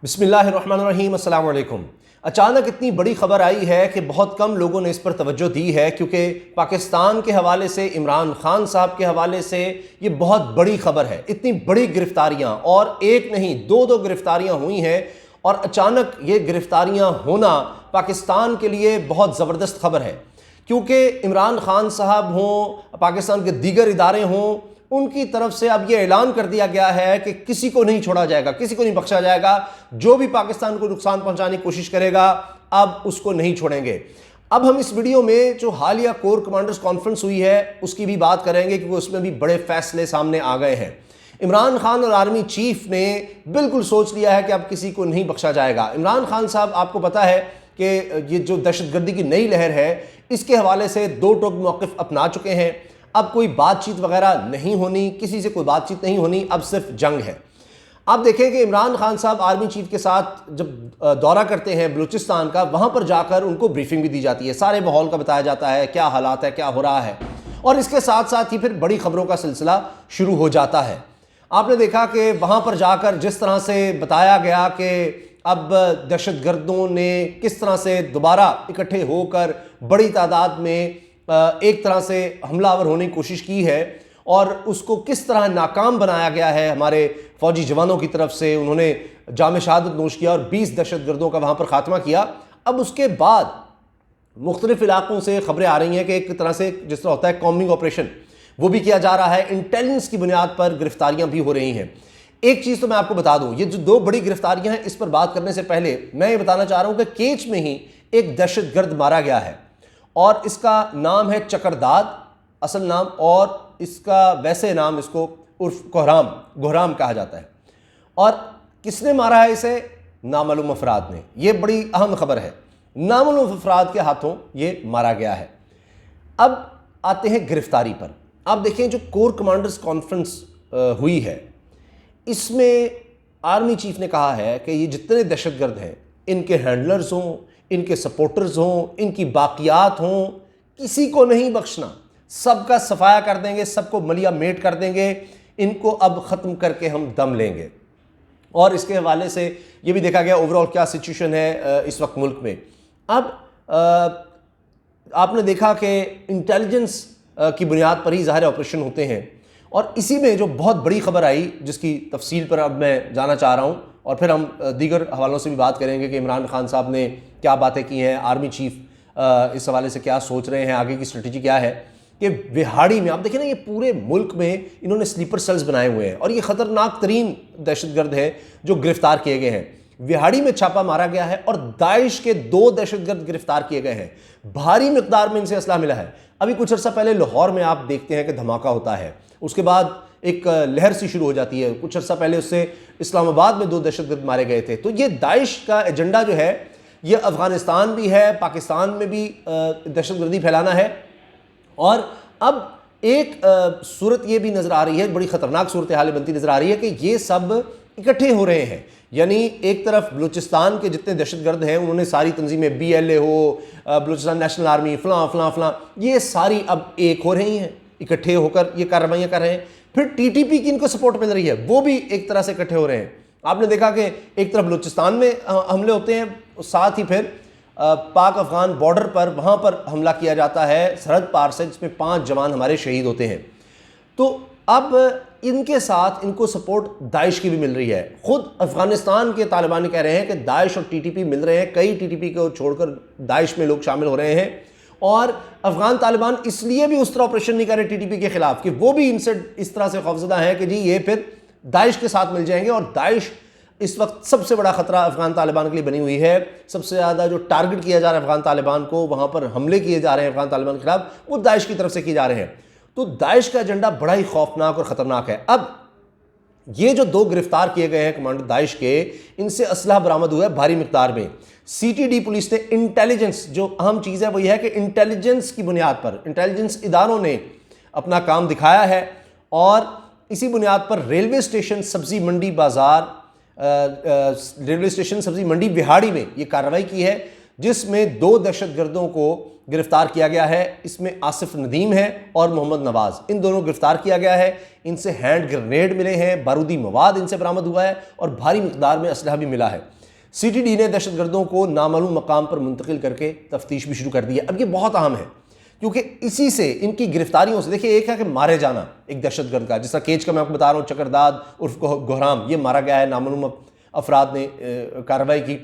बिस्मिल्लाहिर्रहमानिर्रहीम, अस्सलाम वालेकुम। अचानक इतनी बड़ी खबर आई है कि बहुत कम लोगों ने इस पर तवज्जो दी है, क्योंकि पाकिस्तान के हवाले से, इमरान खान साहब के हवाले से ये बहुत बड़ी खबर है। इतनी बड़ी गिरफ्तारियां, और एक नहीं दो गिरफ्तारियां हुई हैं, और अचानक ये गिरफ्तारियां होना पाकिस्तान के लिए बहुत ज़बरदस्त खबर है। क्योंकि इमरान खान साहब हों, पाकिस्तान के दीगर इदारे हों, उनकी तरफ से अब यह ऐलान कर दिया गया है कि किसी को नहीं छोड़ा जाएगा, किसी को नहीं बख्शा जाएगा। जो भी पाकिस्तान को नुकसान पहुंचाने की कोशिश करेगा, अब उसको नहीं छोड़ेंगे। अब हम इस वीडियो में जो हालिया कोर कमांडर्स कॉन्फ्रेंस हुई है उसकी भी बात करेंगे, क्योंकि उसमें भी बड़े फैसले सामने आ गए हैं। इमरान खान और आर्मी चीफ ने बिल्कुल सोच लिया है कि अब किसी को नहीं बख्शा जाएगा। इमरान खान साहब, आपको पता है कि ये जो दहशतगर्दी की नई लहर है, इसके हवाले से दो टोक मौक़िफ़ अपना चुके हैं। अब कोई बातचीत वगैरह नहीं होनी, किसी से कोई बातचीत नहीं होनी, अब सिर्फ जंग है। आप देखें कि इमरान खान साहब आर्मी चीफ के साथ जब दौरा करते हैं बलूचिस्तान का, वहाँ पर जाकर उनको ब्रीफिंग भी दी जाती है, सारे माहौल का बताया जाता है, क्या हालात है, क्या हो रहा है, और इसके साथ साथ ही फिर बड़ी खबरों का सिलसिला शुरू हो जाता है। आपने देखा कि वहाँ पर जाकर जिस तरह से बताया गया कि अब दहशतगर्दों ने किस तरह से दोबारा इकट्ठे होकर बड़ी तादाद में एक तरह से हमलावर होने की कोशिश की है, और उसको किस तरह नाकाम बनाया गया है हमारे फौजी जवानों की तरफ से। उन्होंने जाम शहादत नोश किया और 20 दहशतगर्दों का वहाँ पर खात्मा किया। अब उसके बाद मुख्तलिफ इलाकों से खबरें आ रही हैं कि एक तरह से जिस तरह होता है कॉम्बिंग ऑपरेशन, वो भी किया जा रहा है। इंटेलिजेंस की बुनियाद पर गिरफ्तारियाँ भी हो रही हैं। एक चीज़ तो मैं आपको बता दूँ, ये जो दो बड़ी गिरफ्तारियाँ हैं, इस पर बात करने से पहले मैं ये बताना चाह रहा हूँ कि केच में ही एक दहशतगर्द मारा गया है, और इसका नाम है चकरदाद असल नाम, और इसका वैसे नाम इसको उर्फ गोहराम कहा जाता है। और किसने मारा है इसे? नामालूम अफराद ने। यह बड़ी अहम खबर है, नामालूम अफराद के हाथों ये मारा गया है। अब आते हैं गिरफ्तारी पर। आप देखें, जो कोर कमांडर्स कॉन्फ्रेंस हुई है, इसमें आर्मी चीफ ने कहा है कि ये जितने दहशतगर्द हैं, इनके हैंडलर्स हों, इनके सपोर्टर्स हों, इनकी बाकियात हों, किसी को नहीं बख्शना, सबका सफाया कर देंगे, सबको मलिया मेट कर देंगे, इनको अब ख़त्म करके हम दम लेंगे। और इसके हवाले से ये भी देखा गया ओवरऑल क्या सिचुएशन है इस वक्त मुल्क में। अब आपने देखा कि इंटेलिजेंस की बुनियाद पर ही ज़ाहिर ऑपरेशन होते हैं, और इसी में जो बहुत बड़ी खबर आई, जिसकी तफसील पर अब मैं जाना चाह रहा हूँ, और फिर हम दीगर हवालों से भी बात करेंगे कि इमरान खान साहब ने क्या बातें की हैं, आर्मी चीफ इस हवाले से क्या सोच रहे हैं, आगे की स्ट्रेटजी क्या है। कि विहाड़ी में आप देखें ना, ये पूरे मुल्क में इन्होंने स्लीपर सेल्स बनाए हुए हैं, और ये ख़तरनाक तरीन दहशतगर्द है जो गिरफ्तार किए गए हैं। विहाड़ी में छापा मारा गया है, और दाइश के 2 दहशतगर्द गिरफ्तार किए गए हैं। भारी मिकदार में इनसे असला मिला है। अभी कुछ अर्सा पहले लाहौर में आप देखते हैं कि धमाका होता है, उसके बाद एक लहर सी शुरू हो जाती है। कुछ अर्सा पहले उससे इस्लामाबाद में 2 दहशतगर्द मारे गए थे। तो ये दाइश का एजेंडा जो है, ये अफगानिस्तान भी है, पाकिस्तान में भी दहशतगर्दी फैलाना है। और अब एक सूरत ये भी नज़र आ रही है, बड़ी ख़तरनाक सूरत हाल बनती नज़र आ रही है कि ये सब इकट्ठे हो रहे हैं। यानी एक तरफ बलूचिस्तान के जितने दहशतगर्द हैं, उन्होंने सारी तंजीमें, BLA हो, बलूचिस्तान नेशनल आर्मी, फलां, ये सारी अब एक हो रही हैं, इकट्ठे होकर ये कार्रवाइयाँ कर रहे हैं। फिर TTP की इनको सपोर्ट मिल रही है, वो भी एक तरह से इकट्ठे हो रहे हैं। आपने देखा कि एक तरफ बलूचिस्तान में हमले होते हैं, साथ ही फिर पाक अफगान बॉर्डर पर, वहाँ पर हमला किया जाता है सरहद पार से, जिसमें 5 जवान हमारे शहीद होते हैं। तो अब इनके साथ इनको सपोर्ट दाइश की भी मिल रही है। खुद अफगानिस्तान के तालिबान कह रहे हैं कि दाइश और TTP मिल रहे हैं, कई TTP को छोड़कर दाइश में लोग शामिल हो रहे हैं। और अफगान तालिबान इसलिए भी उस तरह ऑपरेशन नहीं कर रहे TTP के खिलाफ कि वो भी इनसे इस तरह से खौफजदा है कि जी ये फिर दाइश के साथ मिल जाएंगे। और दाइश इस वक्त सबसे बड़ा खतरा अफगान तालिबान के लिए बनी हुई है। सबसे ज़्यादा जो टारगेट किया जा रहा है अफगान तालिबान को, वहाँ पर हमले किए जा रहे हैं अफगान तालिबान के खिलाफ, वो दाइश की तरफ से किए जा रहे हैं। तो दाइश का एजेंडा बड़ा ही खौफनाक और ख़तरनाक है। अब ये जो 2 गिरफ्तार किए गए हैं कमांडर दाइश के, इनसे असलहा बरामद हुआ है भारी मिकदार में। CTD पुलिस ने इंटेलिजेंस, जो अहम चीज़ है वही है कि इंटेलिजेंस की बुनियाद पर इंटेलिजेंस इदारों ने अपना काम दिखाया है, और इसी बुनियाद पर रेलवे स्टेशन सब्ज़ी मंडी बाज़ार, रेलवे स्टेशन सब्ज़ी मंडी विहाड़ी में ये कार्रवाई की है। जिसमें 2 दहशतगर्दों को गिरफ्तार किया गया है। इसमें आसिफ नदीम है और मोहम्मद नवाज, इन दोनों गिरफ्तार किया गया है। इनसे हैंड ग्रेनेड मिले हैं, बारूदी मवाद इनसे बरामद हुआ है और भारी मिकदार में असलहा भी मिला है। CTD ने दहशतगर्दों को नामालूम मकाम पर मुंतकिल करके तफ्तीश भी शुरू कर दी है। अब ये बहुत अहम है क्योंकि इसी से, इनकी गिरफ्तारियों से, देखिए एक है कि मारे जाना एक दहशतगर्द का, जिसका केज का मैं आपको बता रहा हूँ, चकरदाद उर्फ गोहराम, ये मारा गया है, नामालूम अफराद ने कार्रवाई की।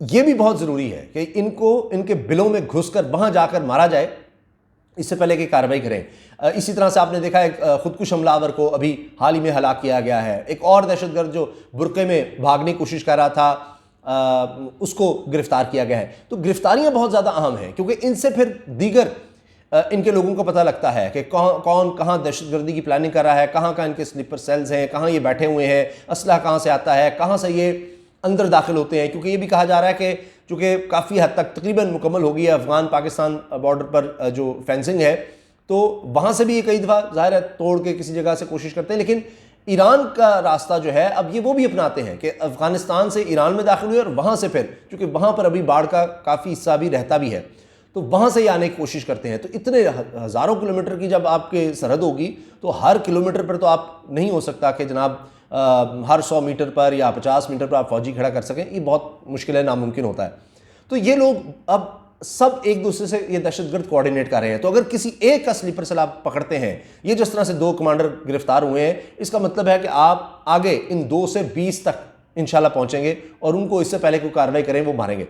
ये भी बहुत ज़रूरी है कि इनको इनके बिलों में घुसकर वहाँ जाकर मारा जाए इससे पहले कि कार्रवाई करें। इसी तरह से आपने देखा है खुदकुश हमलावर को अभी हाल ही में हलाक किया गया है। एक और दहशतगर्द जो बुरके में भागने की कोशिश कर रहा था, उसको गिरफ्तार किया गया है। तो गिरफ्तारियां बहुत ज़्यादा अहम हैं क्योंकि इनसे फिर दीगर इनके लोगों को पता लगता है कि कौन कहाँ दहशतगर्दी की प्लानिंग कर रहा है, कहाँ कहाँ इनके स्लीपर सेल्स हैं, कहाँ ये बैठे हुए हैं, असलहा कहाँ से आता है, कहाँ से ये अंदर दाखिल होते हैं। क्योंकि ये भी कहा जा रहा है कि चूँकि काफ़ी हद तक तकरीबन मुकम्मल हो गई है अफ़गान पाकिस्तान बॉर्डर पर जो फेंसिंग है, तो वहाँ से भी ये कई दफ़ा ज़ाहिर है तोड़ के किसी जगह से कोशिश करते हैं। लेकिन ईरान का रास्ता जो है अब ये वो भी अपनाते हैं कि अफ़गानिस्तान से ईरान में दाखिल हुए और वहाँ से फिर, क्योंकि वहाँ पर अभी बाढ़ का काफ़ी हिस्सा भी रहता भी है, तो वहाँ से ही आने की कोशिश करते हैं। तो इतने हज़ारों किलोमीटर की जब आपके सरहद होगी तो हर किलोमीटर पर तो आप नहीं हो सकता कि जनाब हर 100 मीटर पर या 50 मीटर पर आप फौजी खड़ा कर सकें, ये बहुत मुश्किल है, नामुमकिन होता है। तो ये लोग अब सब एक दूसरे से ये दहशतगर्द कोऑर्डिनेट कर रहे हैं। तो अगर किसी एक का स्लीपर सेल आप पकड़ते हैं, ये जिस तरह से 2 कमांडर गिरफ्तार हुए हैं, इसका मतलब है कि आप आगे इन 2 से 20 तक इंशाल्लाह पहुंचेंगे और उनको इससे पहले कोई कार्रवाई करें वो मारेंगे।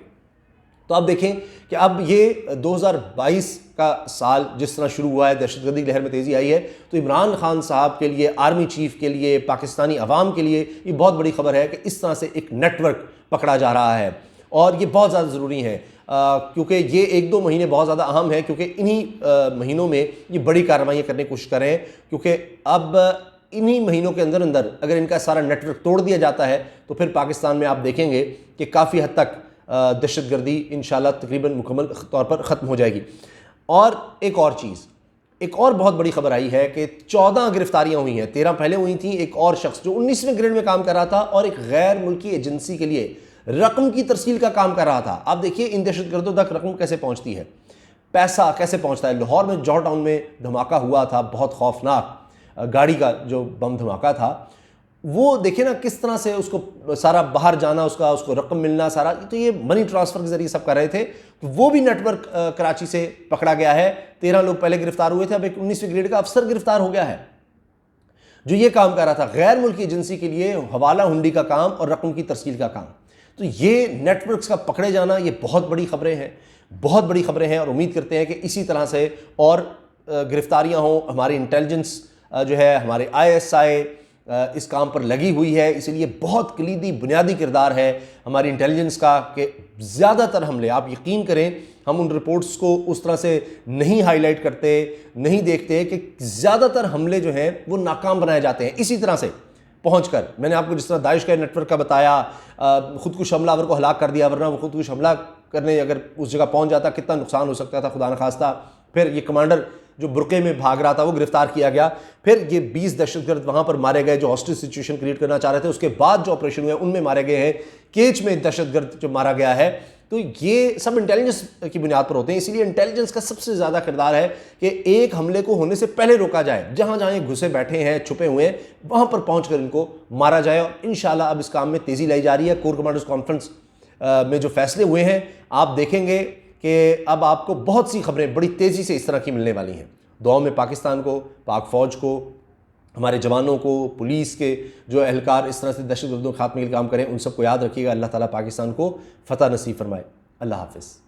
तो आप देखें कि अब ये 2022 का साल जिस तरह शुरू हुआ है, दहशतगर्दी की लहर में तेज़ी आई है, तो इमरान खान साहब के लिए, आर्मी चीफ के लिए, पाकिस्तानी अवाम के लिए ये बहुत बड़ी खबर है कि इस तरह से एक नेटवर्क पकड़ा जा रहा है और ये बहुत ज़्यादा ज़रूरी है क्योंकि ये 1-2 महीने बहुत ज़्यादा अहम है क्योंकि इन्हीं महीनों में ये बड़ी कार्रवाइयाँ करने की कोशिश कर रहे हैं। क्योंकि अब इन्हीं महीनों के अंदर अंदर अगर इनका सारा नेटवर्क तोड़ दिया जाता है तो फिर पाकिस्तान में आप देखेंगे कि काफ़ी हद तक दहशतगर्दी इंशाल्लाह तकरीबन मुकम्मल तौर पर ख़त्म हो जाएगी। और एक और चीज़, एक और बहुत बड़ी खबर आई है कि 14 गिरफ्तारियां हुई हैं। 13 पहले हुई थी। एक और शख्स जो 19वें ग्रेड में काम कर रहा था और एक गैर मुल्की एजेंसी के लिए रकम की तरसील का काम कर रहा था। आप देखिए इन दहशतगर्दों तक रकम कैसे पहुंचती है, पैसा कैसे पहुंचता है। लाहौर में जॉर्ज टाउन में धमाका हुआ था, बहुत खौफनाक गाड़ी का जो बम धमाका था, वो देखिए ना किस तरह से उसको सारा बाहर जाना, उसको रकम मिलना सारा, तो ये मनी ट्रांसफ़र के ज़रिए सब कर रहे थे। तो वो भी नेटवर्क कराची से पकड़ा गया है। 13 लोग पहले गिरफ्तार हुए थे, अब एक 19वें ग्रेड का अफसर गिरफ्तार हो गया है जो ये काम कर रहा था, गैर मुल्की एजेंसी के लिए हवाला हुंडी का काम और रकम की तरसील का काम। तो ये नेटवर्क्स का पकड़े जाना, ये बहुत बड़ी खबरें हैं, बहुत बड़ी खबरें हैं और उम्मीद करते हैं कि इसी तरह से और गिरफ्तारियां हों। हमारी इंटेलिजेंस जो है, हमारे ISI इस काम पर लगी हुई है, इसलिए बहुत कलीदी बुनियादी किरदार है हमारी इंटेलिजेंस का कि ज़्यादातर हमले, आप यकीन करें, हम उन रिपोर्ट्स को उस तरह से नहीं हाईलाइट करते, नहीं देखते कि ज़्यादातर हमले जो हैं वो नाकाम बनाए जाते हैं इसी तरह से पहुंचकर। मैंने आपको जिस तरह दाइश का नेटवर्क का बताया, खुदकुश हमलावर को हलाक कर दिया, वरना वो खुदकुश हमला करने अगर उस जगह पहुंच जाता कितना नुकसान हो सकता था, खुदा न खास्ता। फिर ये कमांडर जो बुरके में भाग रहा था वो गिरफ्तार किया गया। फिर ये 20 दहशतगर्द वहाँ पर मारे गए जो हॉस्टेज सिचुएशन क्रिएट करना चाह रहे थे। उसके बाद जो ऑपरेशन हुए उनमें मारे गए हैं। केच में दहशतगर्द जो मारा गया है। तो ये सब इंटेलिजेंस की बुनियाद पर होते हैं। इसीलिए इंटेलिजेंस का सबसे ज़्यादा किरदार है कि एक हमले को होने से पहले रोका जाए। जहाँ जहाँ ये घुसे बैठे हैं, छुपे हुए हैं, वहाँ पर पहुँच कर इनको मारा जाए। और इंशाल्लाह अब इस काम में तेज़ी लाई जा रही है। कोर कमांडर्स कॉन्फ्रेंस में जो फैसले हुए हैं, आप देखेंगे कि अब आपको बहुत सी खबरें बड़ी तेज़ी से इस तरह की मिलने वाली हैं। दुआ में पाकिस्तान को, पाक फ़ौज को, हमारे जवानों को, पुलिस के जो एहलकार इस तरह से दहशतगर्दों के खात्मे के काम करें, उन सबको याद रखिएगा। अल्लाह ताला पाकिस्तान को फ़तह नसीब फरमाए। अल्लाह हाफ़िज़।